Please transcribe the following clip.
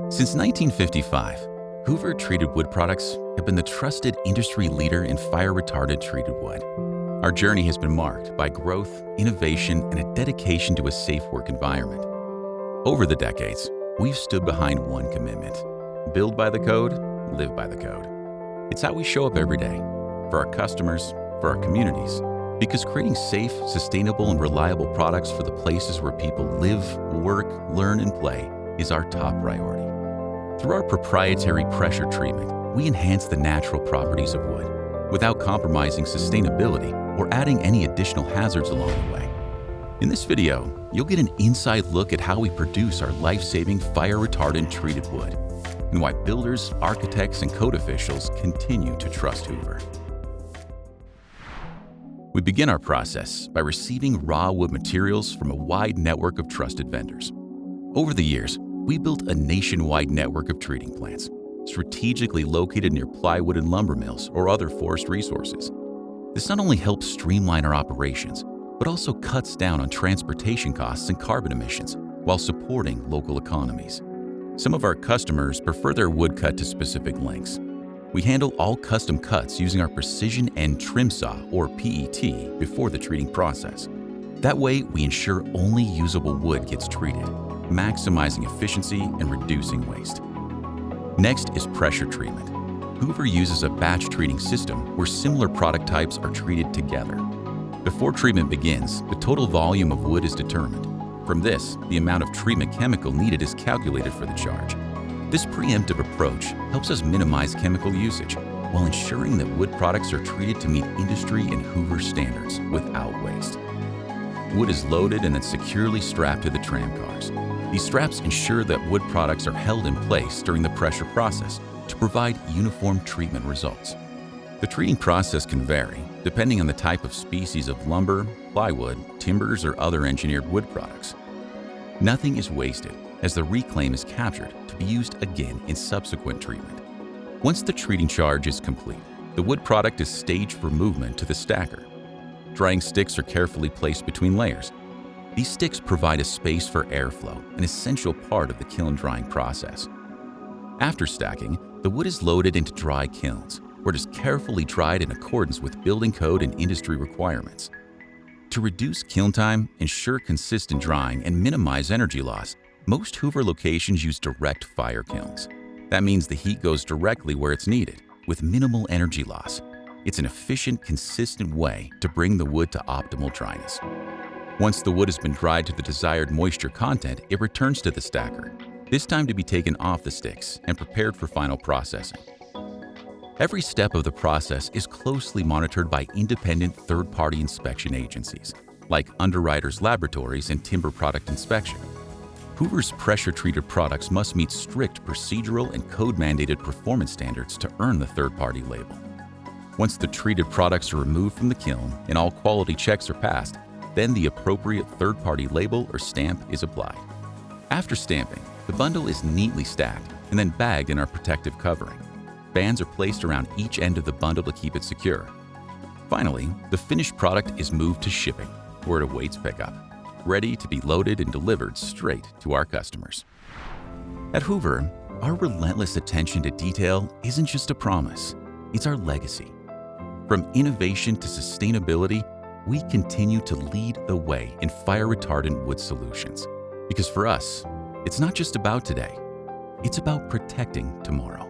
Since 1955, Hoover Treated Wood Products have been the trusted industry leader in fire-retardant treated wood. Our journey has been marked by growth, innovation, and a dedication to a safe work environment. Over the decades, we've stood behind one commitment: build by the code, live by the code. It's how we show up every day, for our customers, for our communities, because creating safe, sustainable, and reliable products for the places where people live, work, learn, and play is our top priority. Through our proprietary pressure treatment, we enhance the natural properties of wood without compromising sustainability or adding any additional hazards along the way. In this video, you'll get an inside look at how we produce our life-saving fire-retardant treated wood and why builders, architects, and code officials continue to trust Hoover. We begin our process by receiving raw wood materials from a wide network of trusted vendors. Over the years, we built a nationwide network of treating plants, strategically located near plywood and lumber mills or other forest resources. This not only helps streamline our operations, but also cuts down on transportation costs and carbon emissions while supporting local economies. Some of our customers prefer their wood cut to specific lengths. We handle all custom cuts using our precision end trim saw, or PET, before the treating process. That way, we ensure only usable wood gets treated, maximizing efficiency and reducing waste. Next is pressure treatment. Hoover uses a batch treating system where similar product types are treated together. Before treatment begins, the total volume of wood is determined. From this, the amount of treatment chemical needed is calculated for the charge. This preemptive approach helps us minimize chemical usage while ensuring that wood products are treated to meet industry and Hoover standards without waste. Wood is loaded and then securely strapped to the tram cars. These straps ensure that wood products are held in place during the pressure process to provide uniform treatment results. The treating process can vary depending on the type of species of lumber, plywood, timbers, or other engineered wood products. Nothing is wasted, as the reclaim is captured to be used again in subsequent treatment. Once the treating charge is complete, the wood product is staged for movement to the stacker. Drying sticks are carefully placed between layers. These sticks provide a space for airflow, an essential part of the kiln drying process. After stacking, the wood is loaded into dry kilns, where it is carefully dried in accordance with building code and industry requirements. To reduce kiln time, ensure consistent drying, and minimize energy loss, most Hoover locations use direct fire kilns. That means the heat goes directly where it's needed, with minimal energy loss. It's an efficient, consistent way to bring the wood to optimal dryness. Once the wood has been dried to the desired moisture content, it returns to the stacker, this time to be taken off the sticks and prepared for final processing. Every step of the process is closely monitored by independent third-party inspection agencies, like Underwriters Laboratories and Timber Product Inspection. Hoover's pressure-treated products must meet strict procedural and code-mandated performance standards to earn the third-party label. Once the treated products are removed from the kiln and all quality checks are passed, then the appropriate third-party label or stamp is applied. After stamping, the bundle is neatly stacked and then bagged in our protective covering. Bands are placed around each end of the bundle to keep it secure. Finally, the finished product is moved to shipping, where it awaits pickup, ready to be loaded and delivered straight to our customers. At Hoover, our relentless attention to detail isn't just a promise, it's our legacy. From innovation to sustainability, we continue to lead the way in fire-retardant wood solutions. Because for us, it's not just about today, it's about protecting tomorrow.